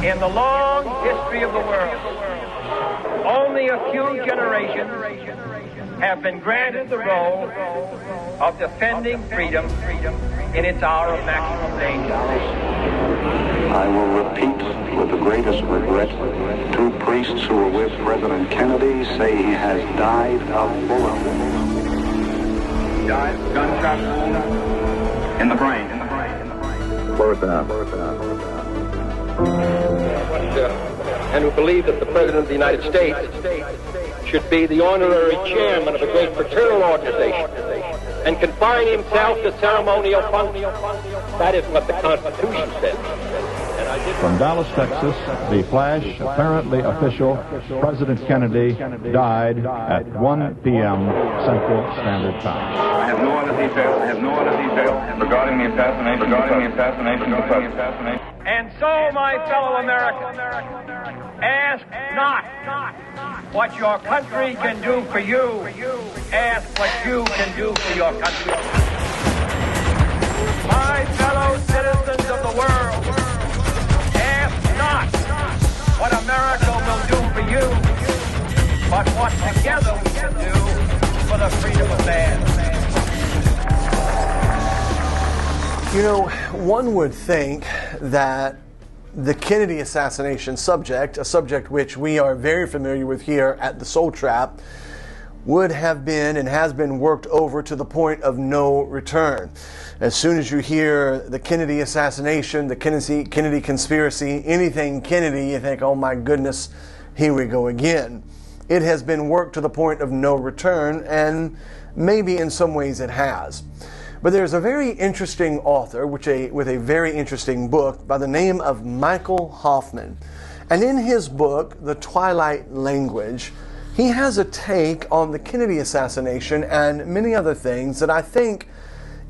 In the long history of the world, only a few generations have been granted the role of defending freedom in its hour of maximum danger. I will repeat with the greatest regret, two priests who were with President Kennedy say he has died of bullet wounds. Died, gunshot in the brain. Slow it down. And who believe that the President of the United States should be the honorary chairman of a great fraternal organization and confine himself to ceremonial functions. That is what the Constitution says. From Dallas, Texas, the flash, apparently official, President Kennedy died at 1 p.m. Central Standard Time. I have no other details regarding the assassination of the President. And so, my fellow Americans, ask not what your country can do for you. Ask what you can do for your country. My fellow citizens of the world, ask not what America will do for you, but what together we can do for the freedom of man. You know, one would think that the Kennedy assassination subject, a subject which we are very familiar with here at the Soul Trap, would have been and has been worked over to the point of no return. As soon as you hear the Kennedy assassination, the Kennedy conspiracy, anything Kennedy, you think, oh my goodness, here we go again. It has been worked to the point of no return, and maybe in some ways it has. But there's a very interesting author with a very interesting book by the name of Michael Hoffman. And in his book, The Twilight Language, he has a take on the Kennedy assassination and many other things that I think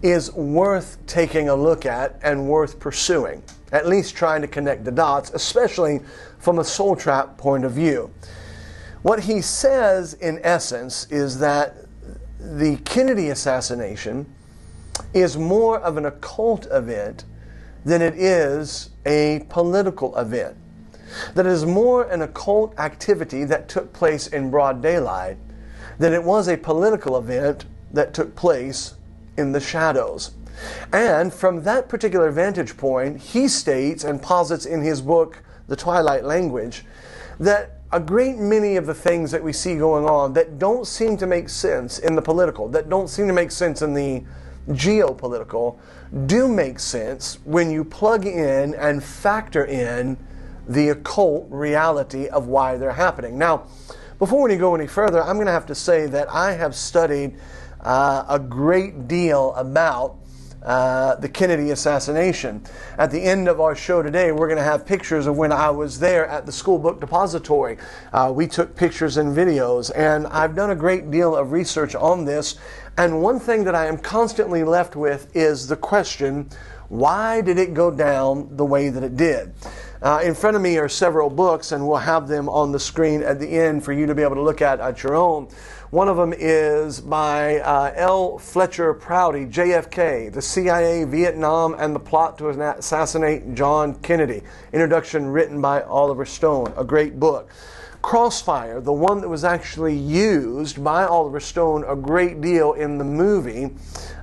is worth taking a look at and worth pursuing, at least trying to connect the dots, especially from a Soul Trap point of view. What he says, in essence, is that the Kennedy assassination is more of an occult event than it is a political event. That it is more an occult activity that took place in broad daylight than it was a political event that took place in the shadows. And from that particular vantage point, he states and posits in his book, The Twilight Language, that a great many of the things that we see going on that don't seem to make sense in the political, that don't seem to make sense in the geopolitical, do make sense when you plug in and factor in the occult reality of why they're happening. Now, before we go any further, I'm going to have to say that I have studied a great deal about the Kennedy assassination. At the end of our show today, we're going to have pictures of when I was there at the School Book Depository. We took pictures and videos, and I've done a great deal of research on this. And one thing that I am constantly left with is the question, why did it go down the way that it did? In front of me are several books, and we'll have them on the screen at the end for you to be able to look at your own. One of them is by L. Fletcher Prouty, JFK, The CIA, Vietnam, and the Plot to Assassinate John Kennedy. Introduction written by Oliver Stone, a great book. Crossfire, the one that was actually used by Oliver Stone a great deal in the movie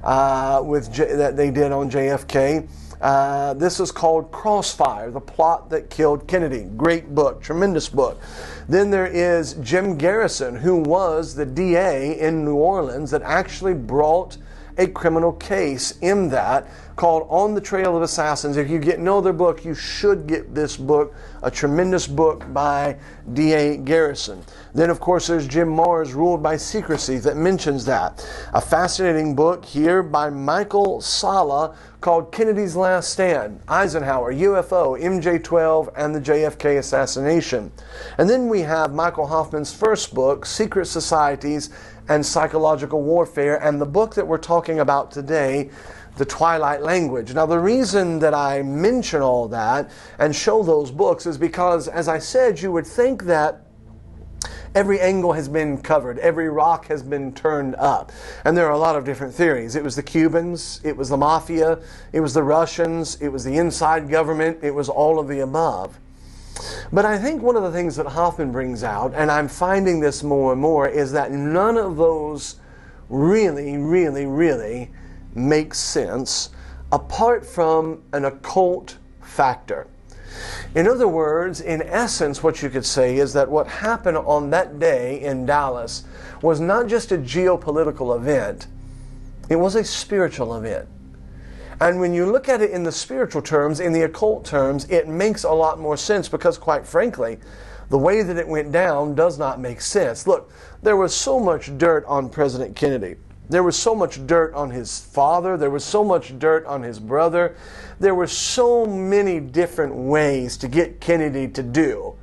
that they did on JFK. This is called Crossfire, the plot that killed Kennedy. Great book, tremendous book. Then there is Jim Garrison, who was the DA in New Orleans that actually brought a criminal case in that called On the Trail of Assassins. If you get no other book, you should get this book, a tremendous book by D.A. Garrison. Then, of course, there's Jim Marrs, Ruled by Secrecy, that mentions that. A fascinating book here by Michael Sala called Kennedy's Last Stand, Eisenhower, UFO, MJ-12, and the JFK assassination. And then we have Michael Hoffman's first book, Secret Societies and Psychological Warfare, and the book that we're talking about today, The Twilight Language. Now, the reason that I mention all that and show those books is because, as I said, you would think that every angle has been covered, every rock has been turned up. And there are a lot of different theories. It was the Cubans, it was the mafia, it was the Russians, it was the inside government, it was all of the above. But I think one of the things that Hoffman brings out, and I'm finding this more and more, is that none of those really make sense apart from an occult factor. In other words, in essence, what you could say is that what happened on that day in Dallas was not just a geopolitical event, it was a spiritual event. And when you look at it in the spiritual terms, in the occult terms, it makes a lot more sense because, quite frankly, the way that it went down does not make sense. Look, there was so much dirt on President Kennedy. There was so much dirt on his father. There was so much dirt on his brother. There were so many different ways to get Kennedy to do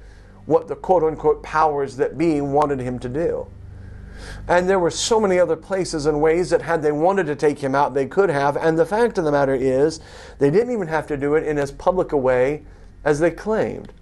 what the quote-unquote powers that be wanted him to do. And there were so many other places and ways that had they wanted to take him out, they could have. And the fact of the matter is, they didn't even have to do it in as public a way as they claimed.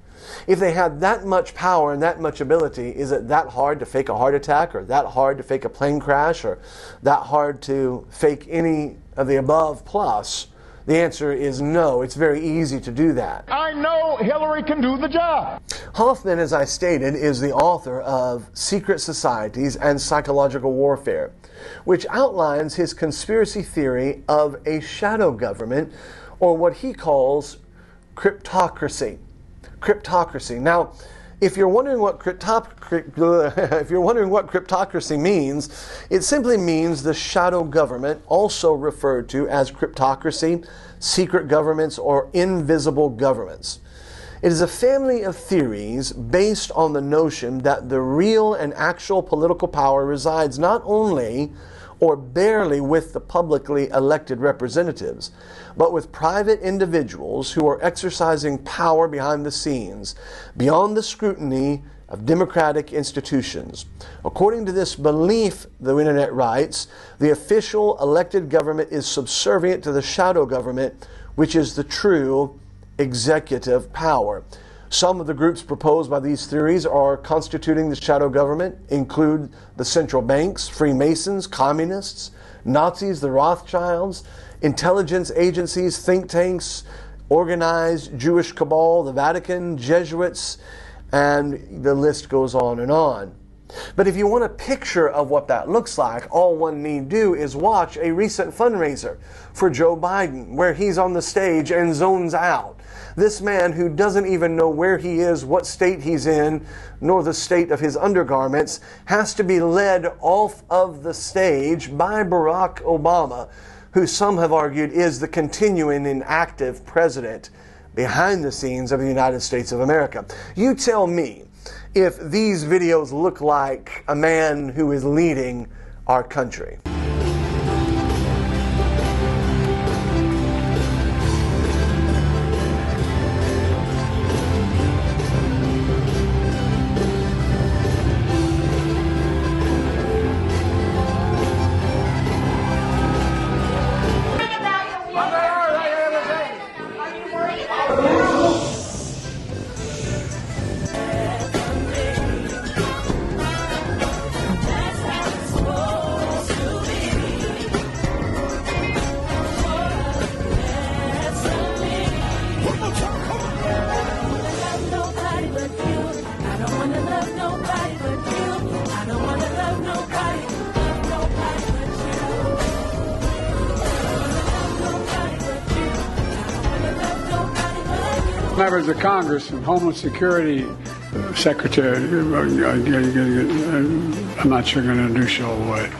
If they had that much power and that much ability, is it that hard to fake a heart attack, or that hard to fake a plane crash, or that hard to fake any of the above plus? The answer is no. It's very easy to do that. I know Hillary can do the job. Hoffman, as I stated, is the author of Secret Societies and Psychological Warfare, which outlines his conspiracy theory of a shadow government, or what he calls cryptocracy. Cryptocracy. Now, if you're wondering what cryptocracy means, it simply means the shadow government, also referred to as cryptocracy, secret governments, or invisible governments. It is a family of theories based on the notion that the real and actual political power resides not only or barely with the publicly elected representatives, but with private individuals who are exercising power behind the scenes, beyond the scrutiny of democratic institutions. According to this belief, the internet writes, the official elected government is subservient to the shadow government, which is the true executive power. Some of the groups proposed by these theories are constituting the shadow government include the central banks, Freemasons, communists, Nazis, the Rothschilds, intelligence agencies, think tanks, organized Jewish cabal, the Vatican, Jesuits, and the list goes on and on. But if you want a picture of what that looks like, all one need do is watch a recent fundraiser for Joe Biden, where he's on the stage and zones out. This man who doesn't even know where he is, what state he's in, nor the state of his undergarments, has to be led off of the stage by Barack Obama, who some have argued is the continuing and active president behind the scenes of the United States of America. You tell me if these videos look like a man who is leading our country. Members of Congress and Homeland Security Secretary, I'm not sure going to do show away.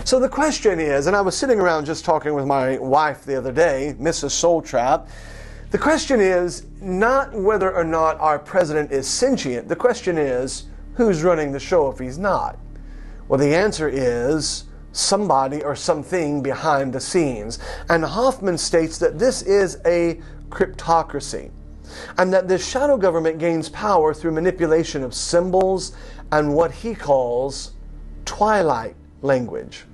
So the question is, and I was sitting around just talking with my wife the other day, Mrs. Soultrap, the question is not whether or not our president is sentient. The question is, who's running the show if he's not? Well, the answer is somebody or something behind the scenes. And Hoffman states that this is a cryptocracy. and that this shadow government gains power through manipulation of symbols and what he calls Twilight language.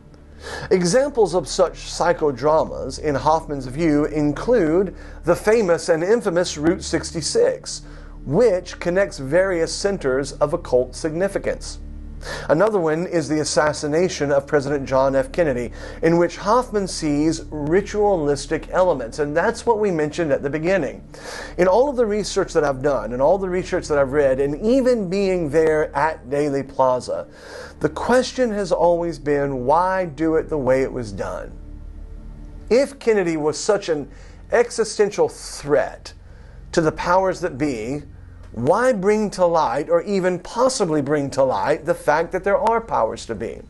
Examples of such psychodramas, in Hoffman's view, include the famous and infamous Route 66, which connects various centers of occult significance. Another one is the assassination of President John F. Kennedy, in which Hoffman sees ritualistic elements, and that's what we mentioned at the beginning. In all of the research that I've done, and all the research that I've read, and even being there at Daley Plaza, the question has always been, why do it the way it was done? If Kennedy was such an existential threat to the powers that be, why bring to light, or even possibly bring to light, the fact that there are powers to be?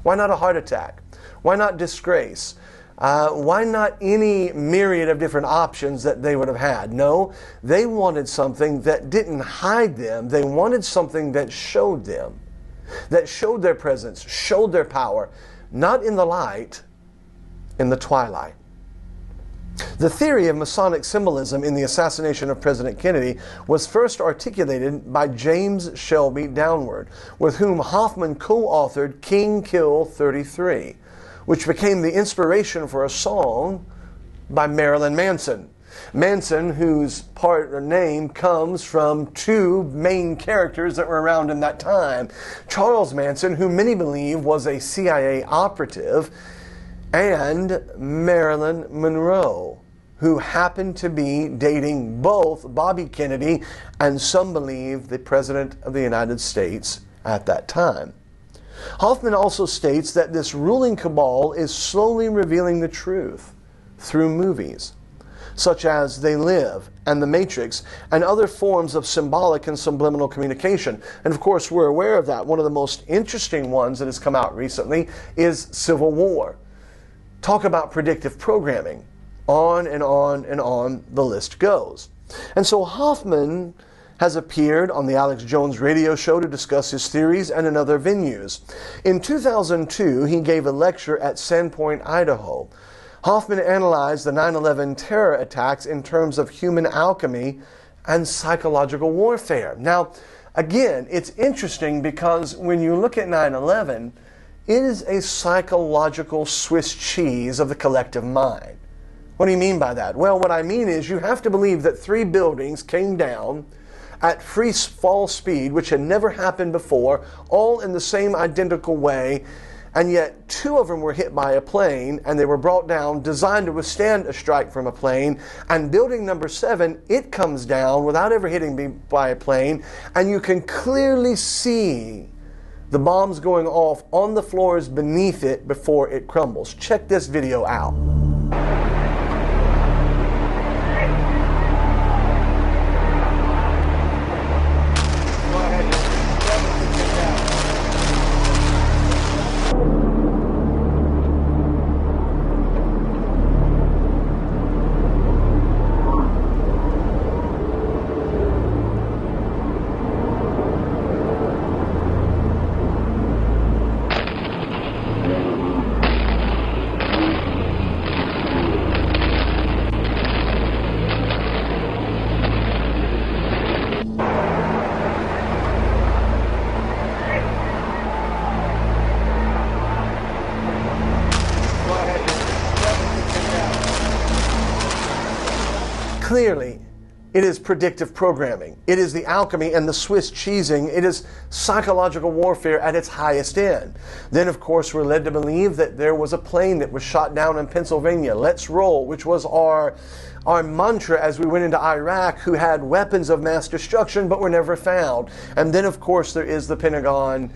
Why not a heart attack? Why not disgrace? Why not any myriad of different options that they would have had? No, they wanted something that didn't hide them. They wanted something that showed them, that showed their presence, showed their power, not in the light, in the twilight. The theory of Masonic symbolism in the assassination of President Kennedy was first articulated by James Shelby Downward, with whom Hoffman co-authored King Kill 33, which became the inspiration for a song by Marilyn Manson. Manson, whose name comes from two main characters that were around in that time. Charles Manson, who many believe was a CIA operative, and Marilyn Monroe, who happened to be dating both Bobby Kennedy and some believe the President of the United States at that time. Hoffman also states that this ruling cabal is slowly revealing the truth through movies, such as They Live and The Matrix, and other forms of symbolic and subliminal communication. And of course, we're aware of that. One of the most interesting ones that has come out recently is Civil War. Talk about predictive programming. On and on and on the list goes. And so Hoffman has appeared on the Alex Jones radio show to discuss his theories and in other venues. In 2002, he gave a lecture at Sandpoint, Idaho. Hoffman analyzed the 9/11 terror attacks in terms of human alchemy and psychological warfare. Now, again, it's interesting because when you look at 9/11, it is a psychological Swiss cheese of the collective mind. What do you mean by that? Well, what I mean is you have to believe that 3 buildings came down at free fall speed, which had never happened before, all in the same identical way, and yet 2 of them were hit by a plane, and they were brought down, designed to withstand a strike from a plane, and building number 7, it comes down without ever hitting by a plane, and you can clearly see the bombs going off on the floors beneath it before it crumbles. Check this video out. Clearly, it is predictive programming. It is the alchemy and the Swiss cheesing. It is psychological warfare at its highest end. Then, of course, we're led to believe that there was a plane that was shot down in Pennsylvania. Let's roll, which was our mantra as we went into Iraq, who had weapons of mass destruction but were never found. And then, of course, there is the Pentagon,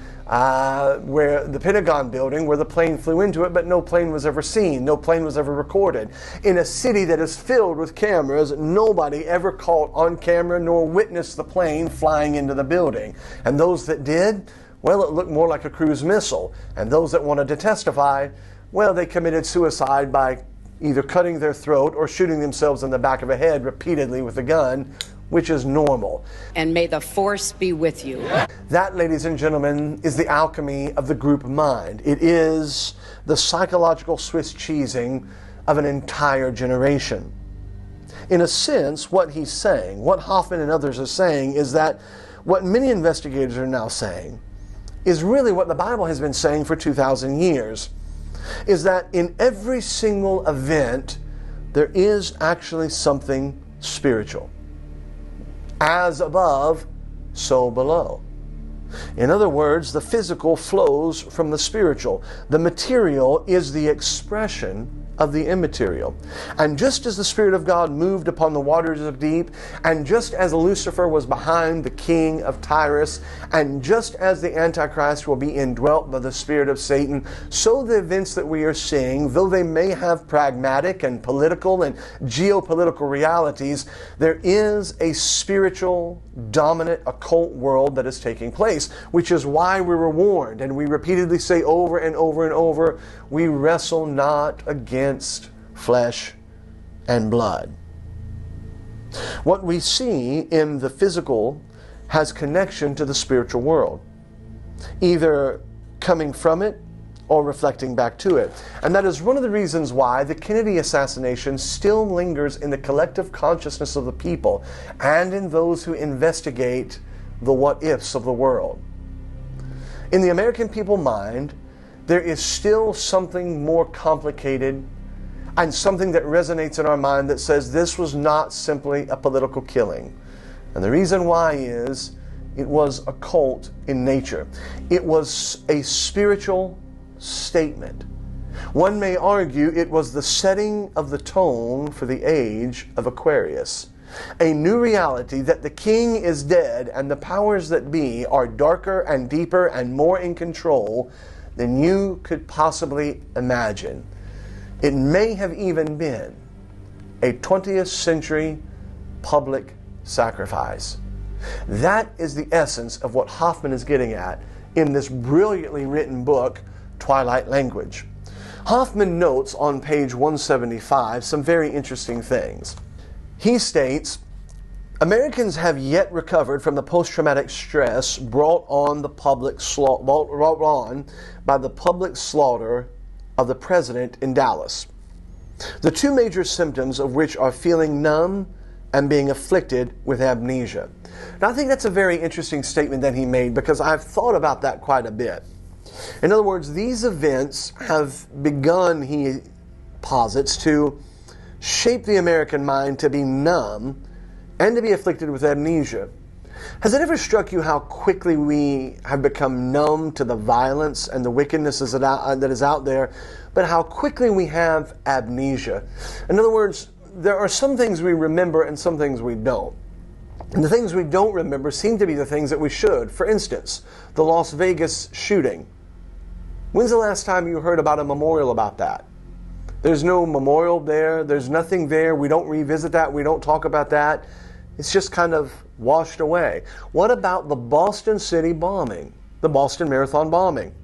where the Pentagon building, where the plane flew into it, but no plane was ever seen. No plane was ever recorded. In a city that is filled with cameras, nobody ever caught on camera nor witnessed the plane flying into the building. And those that did, well, it looked more like a cruise missile. And those that wanted to testify, well, they committed suicide by either cutting their throat or shooting themselves in the back of the head repeatedly with a gun, which is normal. And may the force be with you. That, ladies and gentlemen, is the alchemy of the group mind. It is the psychological Swiss cheesing of an entire generation. In a sense, what he's saying, what Hoffman and others are saying, is that what many investigators are now saying is really what the Bible has been saying for 2,000 years, is that in every single event, there is actually something spiritual. As above, so below. In other words, the physical flows from the spiritual. The material is the expression of the immaterial. And just as the Spirit of God moved upon the waters of deep, and just as Lucifer was behind the king of Tyrus, and just as the Antichrist will be indwelt by the spirit of Satan, so the events that we are seeing, though they may have pragmatic and political and geopolitical realities, there is a spiritual, dominant, occult world that is taking place, which is why we were warned, and we repeatedly say over and over and over, we wrestle not against flesh and blood. What we see in the physical has connection to the spiritual world, either coming from it or reflecting back to it. And that is one of the reasons why the Kennedy assassination still lingers in the collective consciousness of the people and in those who investigate the what-ifs of the world. In the American people mind, there is still something more complicated and something that resonates in our mind that says this was not simply a political killing. And the reason why is it was occult in nature. It was a spiritual statement. One may argue it was the setting of the tone for the age of Aquarius. A new reality that the king is dead and the powers that be are darker and deeper and more in control than you could possibly imagine. It may have even been a 20th century public sacrifice. That is the essence of what Hoffman is getting at in this brilliantly written book, Twilight Language. Hoffman notes on page 175 some very interesting things. He states, Americans have yet recovered from the post-traumatic stress brought on by the public slaughter of the president in Dallas. The two major symptoms of which are feeling numb and being afflicted with amnesia. Now, I think that's a very interesting statement that he made, because I've thought about that quite a bit. In other words, these events have begun, he posits, to shape the American mind to be numb and to be afflicted with amnesia. Has it ever struck you how quickly we have become numb to the violence and the wickedness that is out there, but how quickly we have amnesia? In other words, there are some things we remember and some things we don't. And the things we don't remember seem to be the things that we should. For instance, the Las Vegas shooting. When's the last time you heard about a memorial about that? There's no memorial there. There's nothing there. We don't revisit that. We don't talk about that. It's just kind of washed away. What about the Boston City bombing? The Boston Marathon bombing?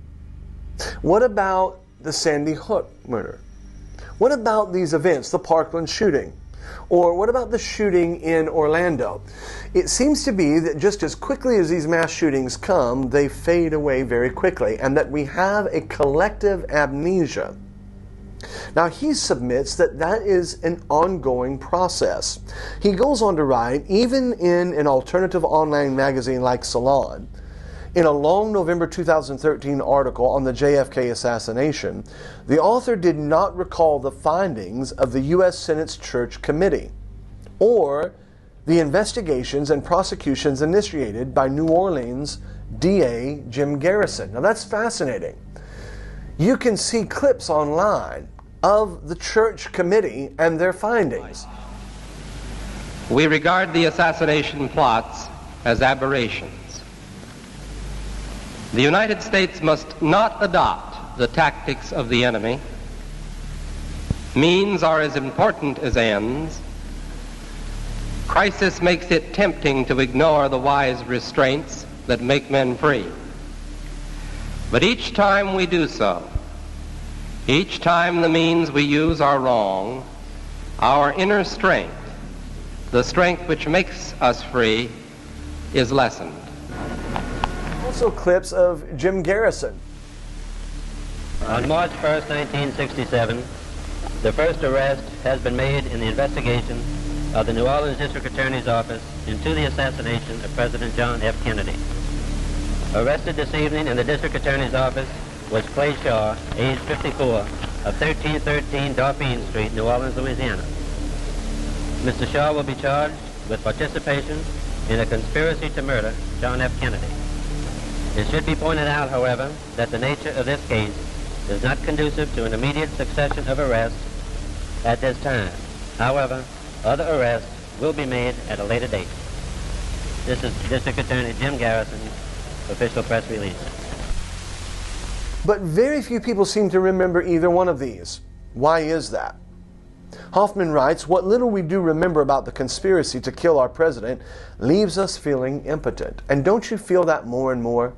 What about the Sandy Hook murder? What about these events, the Parkland shooting? Or what about the shooting in Orlando? It seems to be that just as quickly as these mass shootings come, they fade away very quickly, and that we have a collective amnesia. Now, he submits that that is an ongoing process. He goes on to write, even in an alternative online magazine like Salon, in a long November 2013 article on the JFK assassination, the author did not recall the findings of the U.S. Senate's Church Committee or the investigations and prosecutions initiated by New Orleans DA Jim Garrison. Now, that's fascinating. You can see clips online of the Church Committee and their findings. We regard the assassination plots as aberrations. The United States must not adopt the tactics of the enemy. Means are as important as ends. Crisis makes it tempting to ignore the wise restraints that make men free. But each time we do so, each time the means we use are wrong, our inner strength, the strength which makes us free, is lessened. Also clips of Jim Garrison. On March 1st, 1967, the first arrest has been made in the investigation of the New Orleans District Attorney's Office into the assassination of President John F. Kennedy. Arrested this evening in the District Attorney's Office was Clay Shaw, age 54, of 1313 Dauphine Street, New Orleans, Louisiana. Mr. Shaw will be charged with participation in a conspiracy to murder John F. Kennedy. It should be pointed out, however, that the nature of this case is not conducive to an immediate succession of arrests at this time. However, other arrests will be made at a later date. This is District Attorney Jim Garrison's official press release. But very few people seem to remember either one of these. Why is that? Hoffman writes, what little we do remember about the conspiracy to kill our president leaves us feeling impotent. And don't you feel that more and more?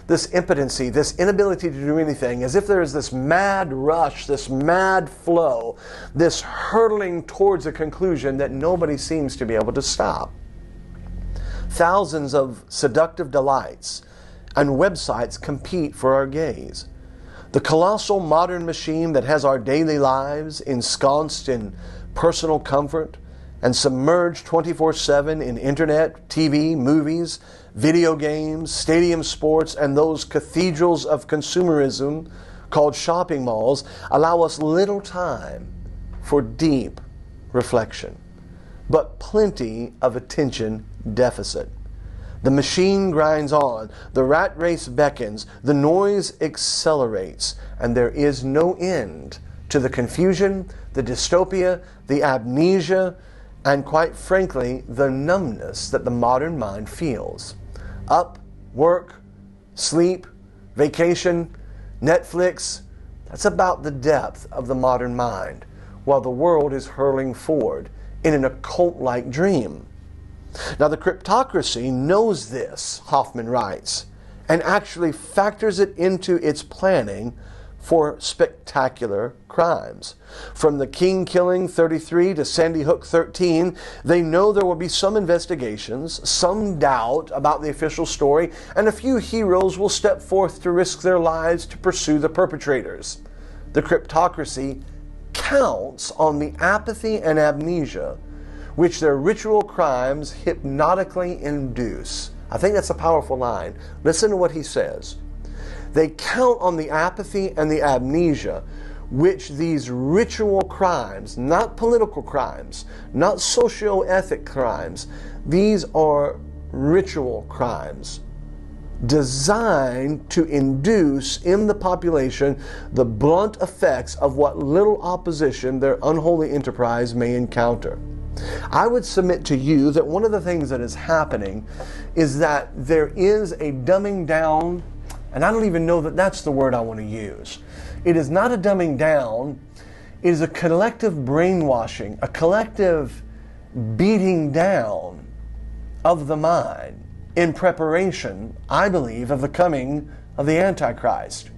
This impotency, this inability to do anything, as if there is this mad rush, this mad flow, this hurtling towards a conclusion that nobody seems to be able to stop. Thousands of seductive delights and websites compete for our gaze. The colossal modern machine that has our daily lives ensconced in personal comfort and submerged 24/7 in internet, TV, movies, video games, stadium sports, and those cathedrals of consumerism called shopping malls allow us little time for deep reflection, but plenty of attention deficit. The machine grinds on, the rat race beckons, the noise accelerates, and there is no end to the confusion, the dystopia, the amnesia, and quite frankly, the numbness that the modern mind feels. Up, work, sleep, vacation, Netflix, that's about the depth of the modern mind, while the world is hurling forward in an occult-like dream. Now, the cryptocracy knows this, Hoffman writes, and actually factors it into its planning for spectacular crimes. From the King killing 33 to Sandy Hook 13, they know there will be some investigations, some doubt about the official story, and a few heroes will step forth to risk their lives to pursue the perpetrators. The cryptocracy counts on the apathy and amnesia which their ritual crimes hypnotically induce. I think that's a powerful line. Listen to what he says. They count on the apathy and the amnesia which these ritual crimes, not political crimes, not socio-ethic crimes, these are ritual crimes designed to induce in the population the blunt effects of what little opposition their unholy enterprise may encounter. I would submit to you that one of the things that is happening is that there is a dumbing down, and I don't even know that that's the word I want to use. It is not a dumbing down, it is a collective brainwashing, a collective beating down of the mind in preparation, I believe, of the coming of the Antichrist.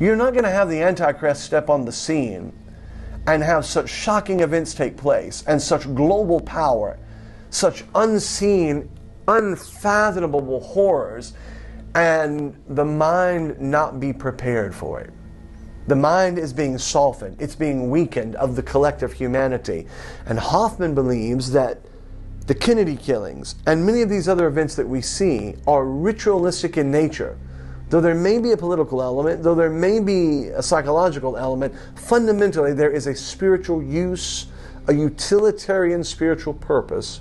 You're not going to have the Antichrist step on the scene and have such shocking events take place, and such global power, such unseen, unfathomable horrors, and the mind not be prepared for it. The mind is being softened, it's being weakened of the collective humanity. And Hoffman believes that the Kennedy killings and many of these other events that we see are ritualistic in nature. Though there may be a political element, though there may be a psychological element, fundamentally there is a spiritual use, a utilitarian spiritual purpose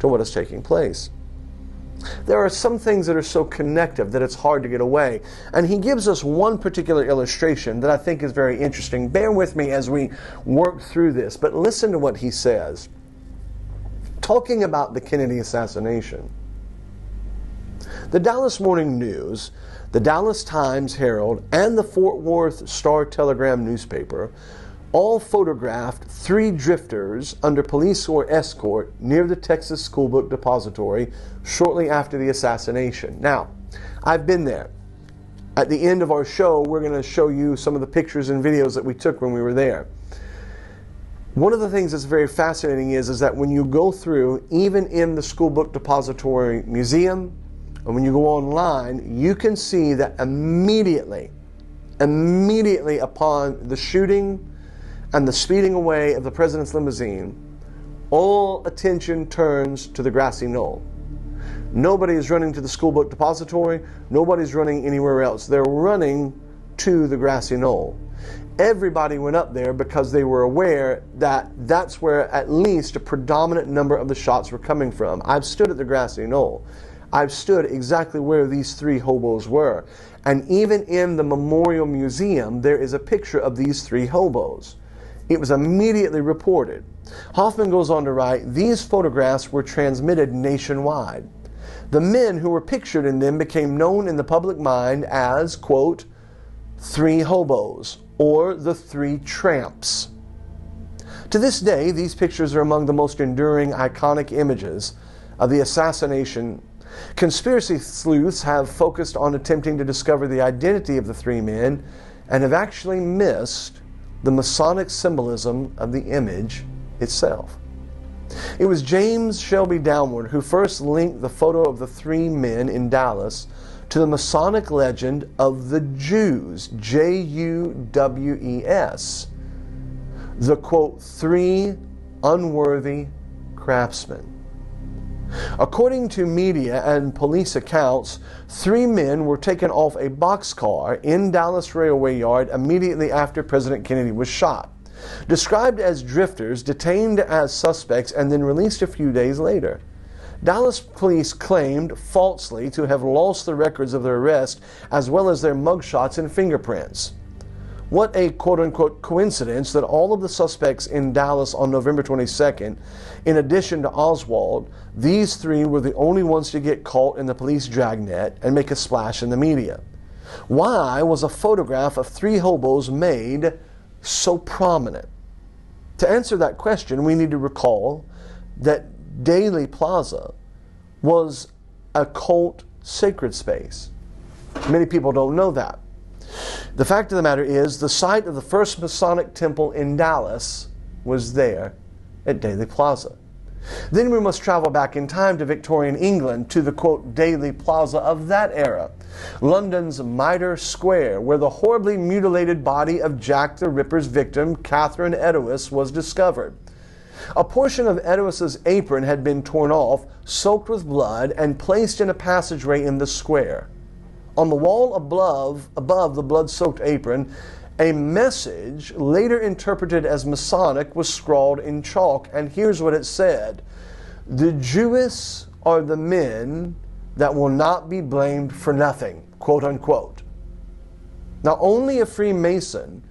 to what is taking place. There are some things that are so connective that it's hard to get away. And he gives us one particular illustration that I think is very interesting. Bear with me as we work through this, but listen to what he says. Talking about the Kennedy assassination, the Dallas Morning News, the Dallas Times Herald, and the Fort Worth Star-Telegram newspaper all photographed 3 drifters under police or escort near the Texas School Book Depository shortly after the assassination. Now, I've been there. At the end of our show, we're going to show you some of the pictures and videos that we took when we were there. One of the things that's very fascinating is that when you go through, even in the School Book Depository Museum, and when you go online, you can see that immediately upon the shooting and the speeding away of the president's limousine, all attention turns to the grassy knoll. Nobody is running to the school book depository. Nobody's running anywhere else. They're running to the grassy knoll. Everybody went up there because they were aware that that's where at least a predominant number of the shots were coming from. I've stood at the grassy knoll. I've stood exactly where these three hobos were. And even in the Memorial Museum, there is a picture of these three hobos. It was immediately reported. Hoffman goes on to write, these photographs were transmitted nationwide. The men who were pictured in them became known in the public mind as, quote, three hobos, or the three tramps. To this day, these pictures are among the most enduring, iconic images of the assassination. Conspiracy sleuths have focused on attempting to discover the identity of the three men and have actually missed the Masonic symbolism of the image itself. It was James Shelby Downward who first linked the photo of the three men in Dallas to the Masonic legend of the Jews, J-U-W-E-S, the, quote, three unworthy craftsmen. According to media and police accounts, three men were taken off a boxcar in Dallas Railway Yard immediately after President Kennedy was shot. Described as drifters, detained as suspects, and then released a few days later. Dallas police claimed falsely to have lost the records of their arrest as well as their mugshots and fingerprints. What a quote-unquote coincidence that all of the suspects in Dallas on November 22nd, in addition to Oswald, these three were the only ones to get caught in the police dragnet and make a splash in the media. Why was a photograph of three hobos made so prominent? To answer that question, we need to recall that Dealey Plaza was a cult sacred space. Many people don't know that. The fact of the matter is, the site of the first Masonic temple in Dallas was there at Dealey Plaza. Then we must travel back in time to Victorian England, to the, quote, Dealey Plaza of that era, London's Mitre Square, where the horribly mutilated body of Jack the Ripper's victim, Catherine Edowis, was discovered. A portion of Edowis's apron had been torn off, soaked with blood, and placed in a passageway in the square. On the wall above the blood-soaked apron, a message, later interpreted as Masonic, was scrawled in chalk, and here's what it said: "The Jewess are the men that will not be blamed for nothing," quote unquote. Now, only a Freemason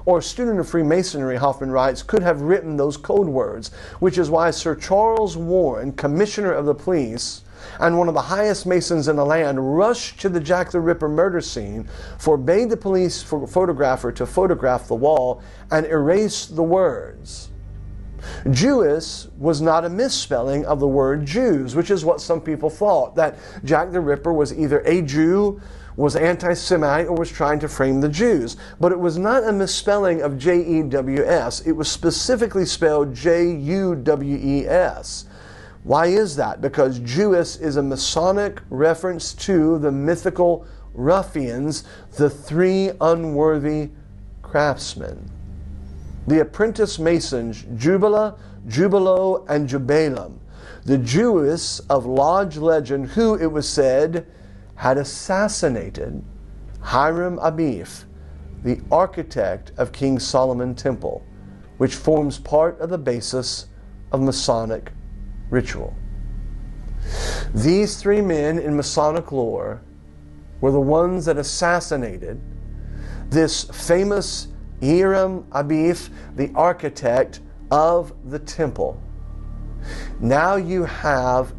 or a student of Freemasonry, Hoffman writes, could have written those code words, which is why Sir Charles Warren, Commissioner of the Police, and one of the highest Masons in the land, rushed to the Jack the Ripper murder scene, forbade the police photographer to photograph the wall, and erased the words. Jewess was not a misspelling of the word Jews, which is what some people thought, that Jack the Ripper was either a Jew, was anti-Semite, or was trying to frame the Jews. But it was not a misspelling of J-E-W-S. It was specifically spelled J-U-W-E-S. Why is that? Because Jewess is a Masonic reference to the mythical ruffians, the three unworthy craftsmen. The apprentice Masons, Jubala, Jubilo, and Jubalum, the Jewess of Lodge legend, who, it was said, had assassinated Hiram Abif, the architect of King Solomon Temple, which forms part of the basis of Masonic ritual. These three men in Masonic lore were the ones that assassinated this famous Hiram Abif, the architect of the temple. Now you have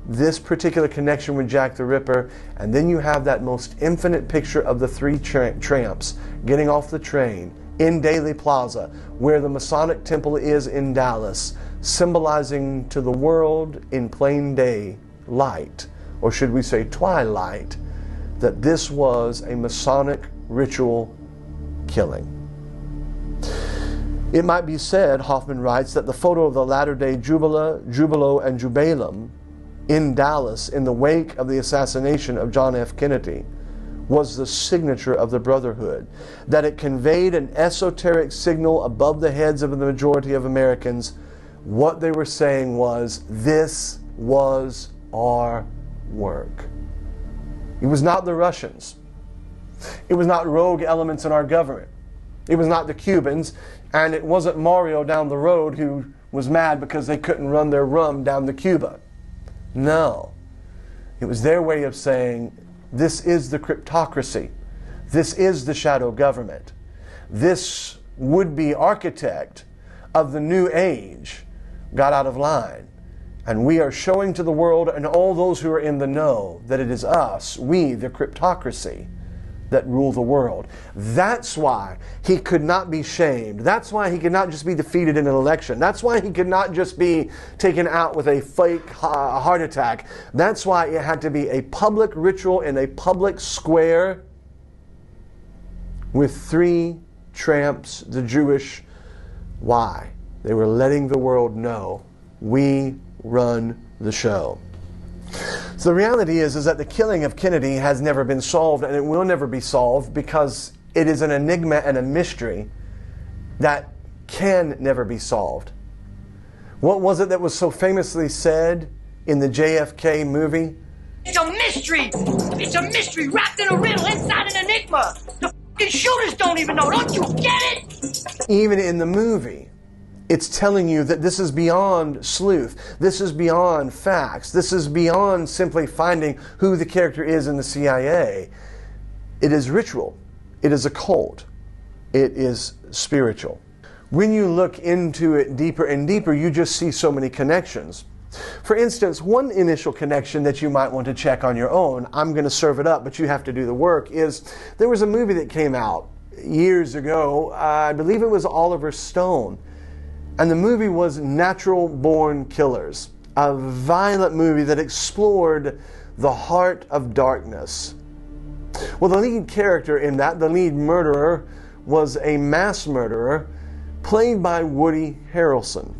this particular connection with Jack the Ripper, and then you have that most infinite picture of the three tramps getting off the train in Dealey Plaza, where the Masonic temple is in Dallas, symbolizing to the world in plain day light, or should we say twilight, that this was a Masonic ritual killing. It might be said, Hoffman writes, that the photo of the latter-day Jubala, Jubilo, and Jubalum in Dallas in the wake of the assassination of John F. Kennedy was the signature of the Brotherhood, that it conveyed an esoteric signal above the heads of the majority of Americans What they were saying was, this was our work. It was not the Russians. It was not rogue elements in our government. It was not the Cubans, and it wasn't Mario down the road who was mad because they couldn't run their rum down to Cuba. No. It was their way of saying, this is the cryptocracy. This is the shadow government. This would-be architect of the new age got out of line. And we are showing to the world and all those who are in the know that it is us, we, the cryptocracy, that rule the world. That's why he could not be shamed. That's why he could not just be defeated in an election. That's why he could not just be taken out with a fake heart attack. That's why it had to be a public ritual in a public square with 3 tramps, the Jewish. Why? They were letting the world know, we run the show. So the reality is that the killing of Kennedy has never been solved, and it will never be solved because it is an enigma and a mystery that can never be solved. What was it that was so famously said in the JFK movie? It's a mystery! It's a mystery wrapped in a riddle inside an enigma! The fucking shooters don't even know, don't you get it? Even in the movie, it's telling you that this is beyond sleuth. This is beyond facts. This is beyond simply finding who the character is in the CIA. It is ritual. It is occult. It is spiritual. When you look into it deeper and deeper, you just see so many connections. For instance, one initial connection that you might want to check on your own, I'm going to serve it up, but you have to do the work, is there was a movie that came out years ago. I believe it was Oliver Stone. And the movie was Natural Born Killers, a violent movie that explored the heart of darkness. Well, the lead character in that, the lead murderer, was a mass murderer played by Woody Harrelson.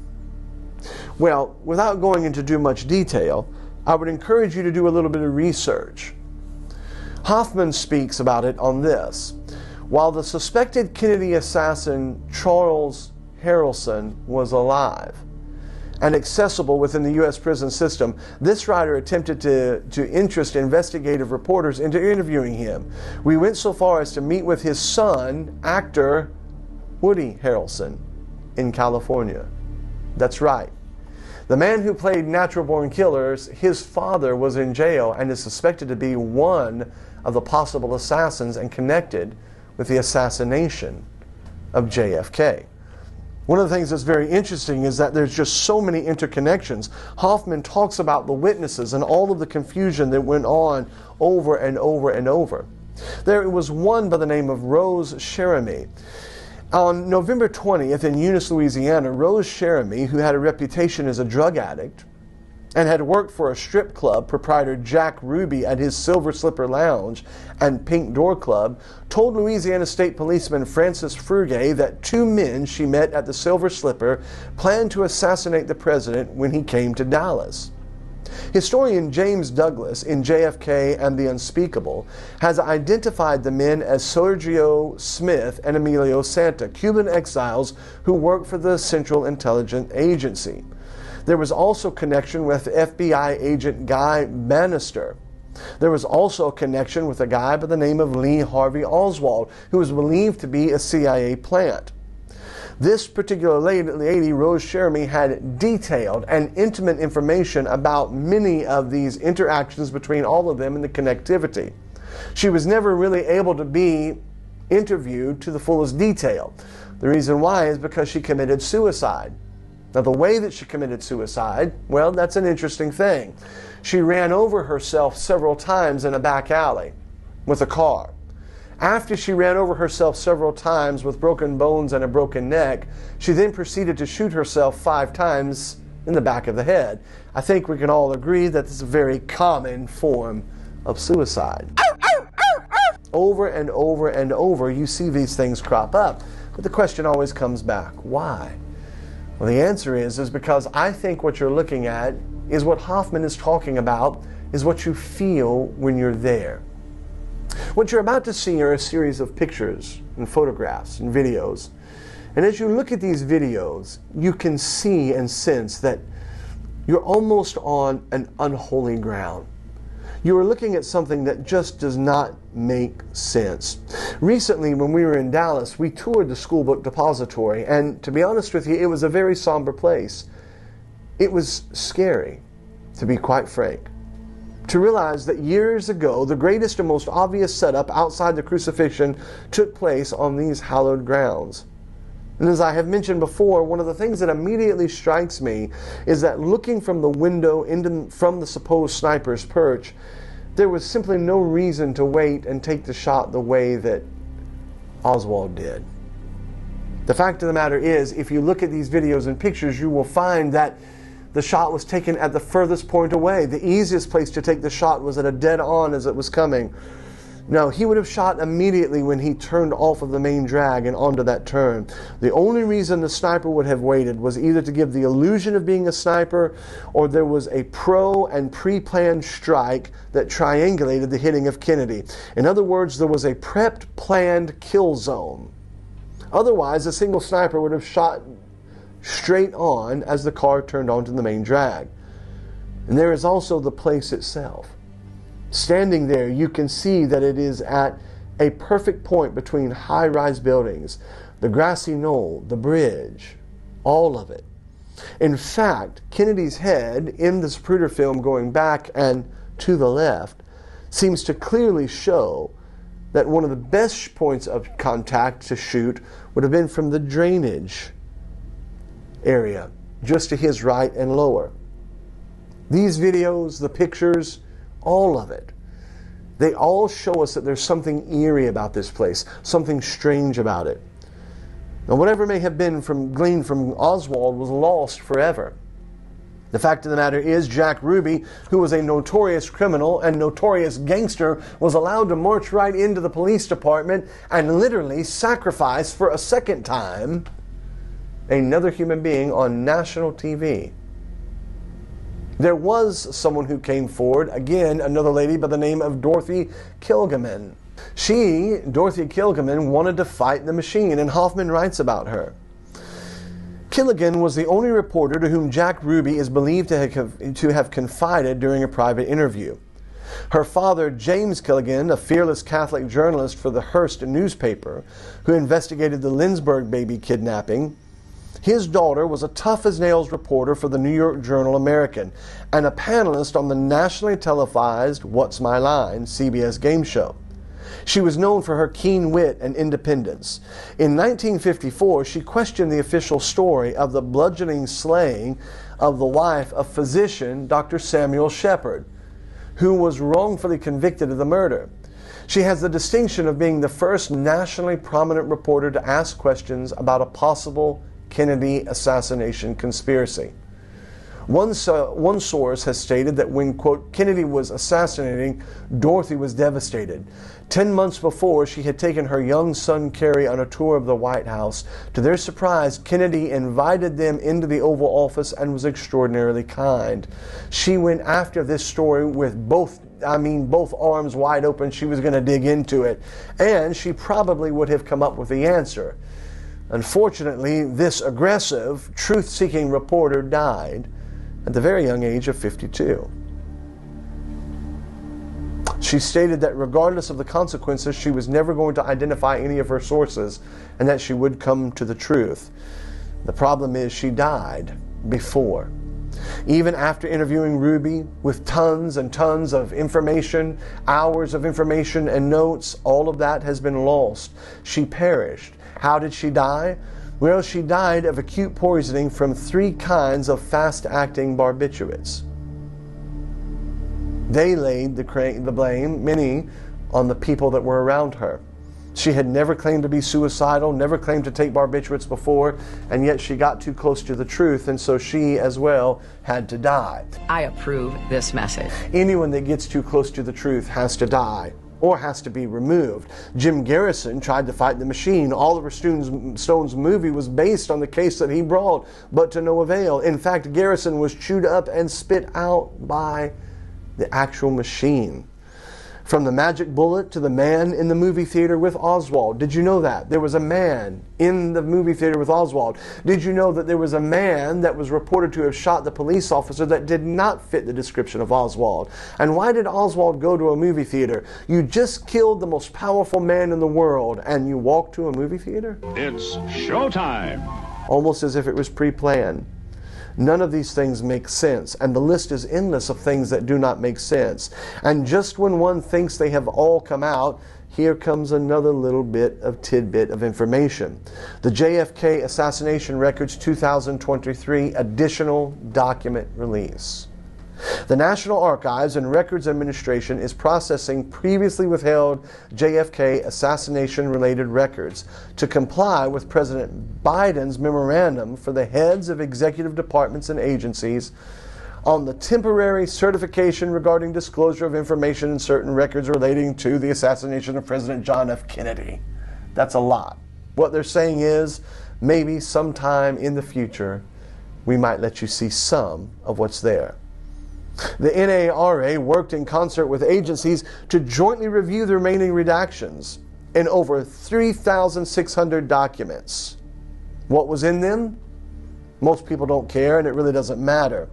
Well, without going into too much detail, I would encourage you to do a little bit of research. Hoffman speaks about it on this. While the suspected Kennedy assassin Charles Harrelson was alive and accessible within the U.S. prison system, this writer attempted to interest investigative reporters into interviewing him. We went so far as to meet with his son, actor Woody Harrelson, in California. That's right. The man who played Natural Born Killers, his father was in jail and is suspected to be one of the possible assassins and connected with the assassination of JFK. One of the things that's very interesting is that there's just so many interconnections. Hoffman talks about the witnesses and all of the confusion that went on over and over and over. There was one by the name of Rose Cheramy. On November 20th in Eunice, Louisiana, Rose Cheramy, who had a reputation as a drug addict and had worked for a strip club proprietor Jack Ruby at his Silver Slipper Lounge and Pink Door Club, told Louisiana State Policeman Francis Fruguet that 2 men she met at the Silver Slipper planned to assassinate the president when he came to Dallas. Historian James Douglas, in JFK and the Unspeakable, has identified the men as Sergio Smith and Emilio Santa, Cuban exiles who worked for the Central Intelligence Agency. There was also connection with FBI agent Guy Bannister. There was also a connection with a guy by the name of Lee Harvey Oswald, who was believed to be a CIA plant. This particular lady, Rose Cheramy, had detailed and intimate information about many of these interactions between all of them and the connectivity. She was never really able to be interviewed to the fullest detail. The reason why is because she committed suicide. Now, the way that she committed suicide, well, that's an interesting thing. She ran over herself several times in a back alley with a car. After she ran over herself several times with broken bones and a broken neck, she then proceeded to shoot herself 5 times in the back of the head. I think we can all agree that this is a very common form of suicide. Over and over and over, you see these things crop up. But the question always comes back, why? Well, the answer is because I think what you're looking at is what Hoffman is talking about, is what you feel when you're there. What you're about to see are a series of pictures and photographs and videos. And as you look at these videos, you can see and sense that you're almost on an unholy ground. You are looking at something that just does not make sense. Recently, when we were in Dallas, we toured the school book depository, and to be honest with you, it was a very somber place. It was scary, to be quite frank, to realize that years ago, the greatest and most obvious setup outside the crucifixion took place on these hallowed grounds. And as I have mentioned before, one of the things that immediately strikes me is that looking from the window from the supposed sniper's perch, there was simply no reason to wait and take the shot the way that Oswald did. The fact of the matter is, if you look at these videos and pictures, you will find that the shot was taken at the furthest point away. The easiest place to take the shot was at a dead on as it was coming. No, he would have shot immediately when he turned off of the main drag and onto that turn. The only reason the sniper would have waited was either to give the illusion of being a sniper, or there was a pro and pre-planned strike that triangulated the hitting of Kennedy. In other words, there was a prepped, planned kill zone. Otherwise, a single sniper would have shot straight on as the car turned onto the main drag. And there is also the place itself. Standing there, you can see that it is at a perfect point between high-rise buildings, the grassy knoll, the bridge, all of it. In fact, Kennedy's head in the Zapruder film going back and to the left seems to clearly show that one of the best points of contact to shoot would have been from the drainage area, just to his right and lower. These videos, the pictures, all of it, they all show us that there's something eerie about this place, something strange about it. Now, whatever may have been gleaned from Oswald was lost forever. The fact of the matter is, Jack Ruby, who was a notorious criminal and notorious gangster, was allowed to march right into the police department and literally sacrifice for a second time another human being on national TV. There was someone who came forward, again, another lady by the name of Dorothy Kilgaman. She, Dorothy Kilgaman, wanted to fight the machine, and Hoffman writes about her. Killigan was the only reporter to whom Jack Ruby is believed to have confided during a private interview. Her father, James Killigan, a fearless Catholic journalist for the Hearst newspaper, who investigated the Lindsberg baby kidnapping, his daughter was a tough-as-nails reporter for the New York Journal-American and a panelist on the nationally televised What's My Line CBS game show. She was known for her keen wit and independence. In 1954, she questioned the official story of the bludgeoning slaying of the wife of physician Dr. Samuel Shepard, who was wrongfully convicted of the murder. She has the distinction of being the first nationally prominent reporter to ask questions about a possible Kennedy assassination conspiracy. One source has stated that when, quote, Kennedy was assassinating, Dorothy was devastated. 10 months before, she had taken her young son Kerry on a tour of the White House. To their surprise, Kennedy invited them into the Oval Office and was extraordinarily kind. She went after this story with both arms wide open. She was going to dig into it, and she probably would have come up with the answer. Unfortunately, this aggressive, truth-seeking reporter died at the very young age of 52. She stated that regardless of the consequences, she was never going to identify any of her sources and that she would come to the truth. The problem is she died before. Even after interviewing Ruby with tons and tons of information, hours of information and notes, all of that has been lost. She perished. How did she die? Well, she died of acute poisoning from 3 kinds of fast-acting barbiturates. They laid the blame, many, on the people that were around her. She had never claimed to be suicidal, never claimed to take barbiturates before, and yet she got too close to the truth, and so she as well had to die. I approve this message. Anyone that gets too close to the truth has to die, or has to be removed. Jim Garrison tried to fight the machine. Oliver Stone's movie was based on the case that he brought, but to no avail. In fact, Garrison was chewed up and spit out by the actual machine. From the magic bullet to the man in the movie theater with Oswald. Did you know that? There was a man in the movie theater with Oswald. Did you know that there was a man that was reported to have shot the police officer that did not fit the description of Oswald? And why did Oswald go to a movie theater? You just killed the most powerful man in the world and you walked to a movie theater? It's showtime. Almost as if it was pre-planned. None of these things make sense, and the list is endless of things that do not make sense. And just when one thinks they have all come out, here comes another little tidbit of information. The JFK Assassination Records 2023 additional document release. The National Archives and Records Administration is processing previously withheld JFK assassination-related records to comply with President Biden's memorandum for the heads of executive departments and agencies on the temporary certification regarding disclosure of information in certain records relating to the assassination of President John F. Kennedy. That's a lot. What they're saying is, maybe sometime in the future, we might let you see some of what's there. The NARA worked in concert with agencies to jointly review the remaining redactions in over 3,600 documents. What was in them? Most people don't care, and it really doesn't matter.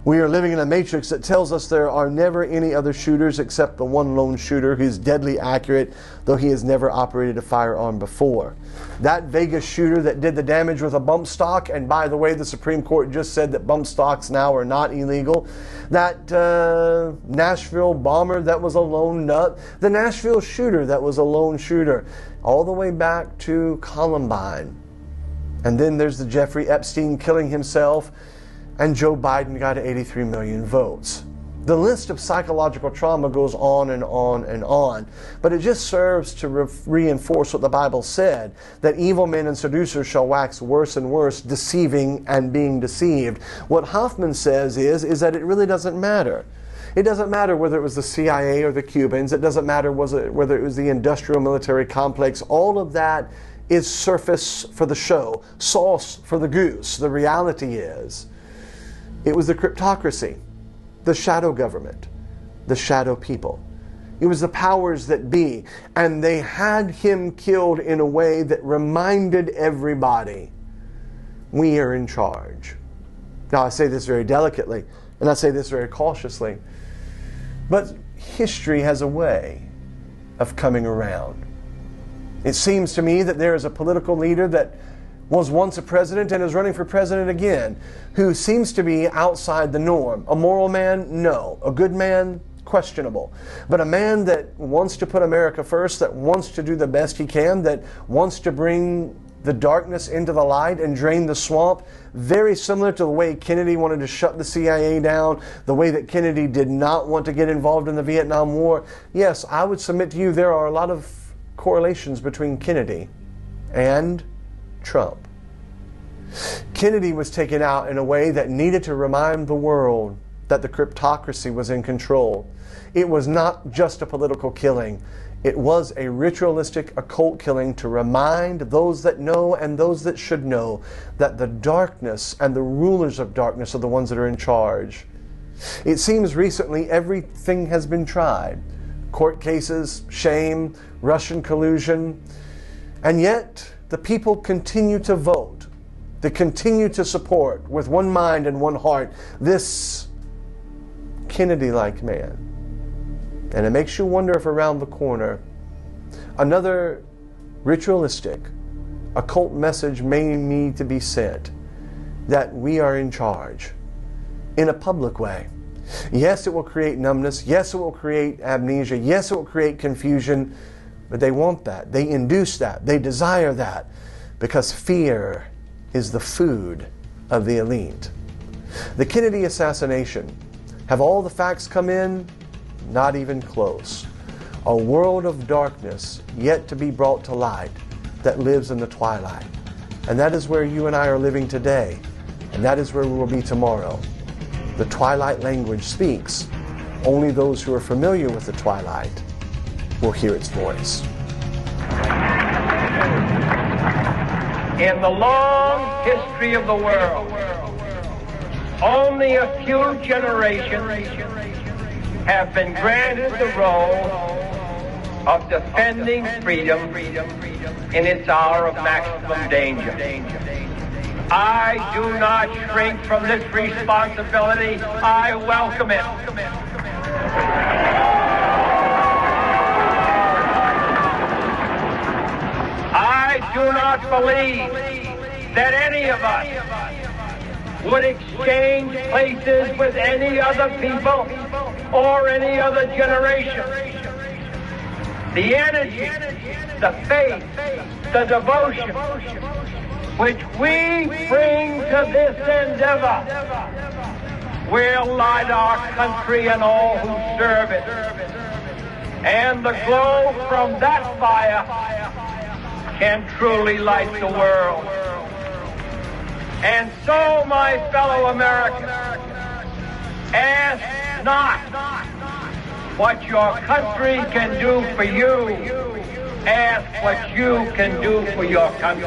We are living in a matrix that tells us there are never any other shooters except the one lone shooter who is deadly accurate, though he has never operated a firearm before. That Vegas shooter that did the damage with a bump stock, and by the way, the Supreme Court just said that bump stocks now are not illegal. That Nashville bomber that was a lone nut. The Nashville shooter that was a lone shooter. All the way back to Columbine. And then there's the Jeffrey Epstein killing himself, and Joe Biden got 83 million votes. The list of psychological trauma goes on and on and on, but it just serves to reinforce what the Bible said, that evil men and seducers shall wax worse and worse, deceiving and being deceived. What Hoffman says is that it really doesn't matter. It doesn't matter whether it was the CIA or the Cubans. It doesn't matter whether it was the industrial military complex. All of that is surface for the show, sauce for the goose. The reality is, it was the cryptocracy, the shadow government, the shadow people. It was the powers that be, and they had him killed in a way that reminded everybody, we are in charge. Now I say this very delicately, and I say this very cautiously, but history has a way of coming around. It seems to me that there is a political leader that was once a president and is running for president again, who seems to be outside the norm. A moral man? No. A good man? Questionable. But a man that wants to put America first, that wants to do the best he can, that wants to bring the darkness into the light and drain the swamp, very similar to the way Kennedy wanted to shut the CIA down, the way that Kennedy did not want to get involved in the Vietnam War. Yes, I would submit to you there are a lot of correlations between Kennedy and Trump. Kennedy was taken out in a way that needed to remind the world that the cryptocracy was in control. It was not just a political killing. It was a ritualistic occult killing to remind those that know and those that should know that the darkness and the rulers of darkness are the ones that are in charge. It seems recently everything has been tried. Court cases, shame, Russian collusion, and yet the people continue to vote. They continue to support with one mind and one heart this Kennedy-like man. And it makes you wonder if around the corner another ritualistic, occult message may need to be sent that we are in charge in a public way. Yes, it will create numbness. Yes, it will create amnesia. Yes, it will create confusion. But they want that. They induce that. They desire that because fear is the food of the elite. The Kennedy assassination. Have all the facts come in? Not even close. A world of darkness yet to be brought to light that lives in the twilight. And that is where you and I are living today. And that is where we will be tomorrow. The twilight language speaks. Only those who are familiar with the twilight will hear its voice. In the long history of the world, only a few generations have been granted the role of defending freedom in its hour of maximum danger. I do not shrink from this responsibility. I welcome it. I do not believe that any of us would exchange places with any other people or any other generation. The energy, the faith, the devotion which we bring to this endeavor will light our country and all who serve it. And the glow from that fire can truly light the world. And so, my fellow Americans, ask not what your country can do for you. Ask what you can do for your country.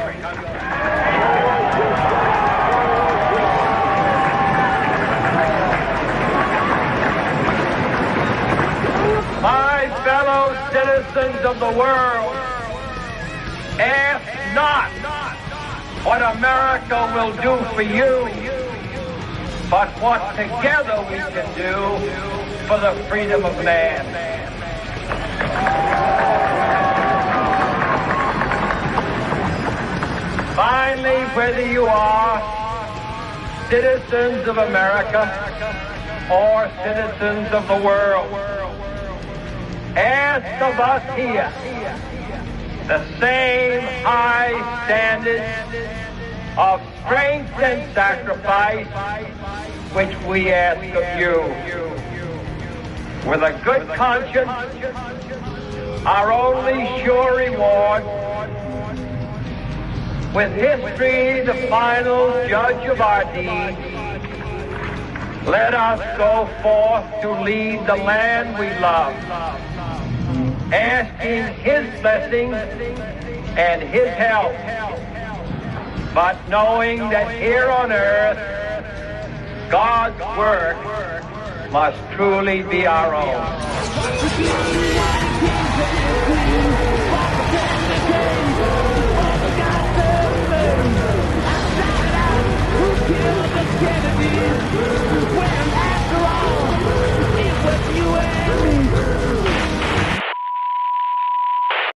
My fellow citizens of the world, ask not what America will do for you, but what together we can do for the freedom of man. Finally, whether you are citizens of America or citizens of the world, ask of us here the same high standard of strength and sacrifice which we ask of you. With a good conscience, our only sure reward, with history the final judge of our deeds, let us go forth to lead the land we love, asking his blessings and his help, but knowing that here on earth, God's work must truly be our own.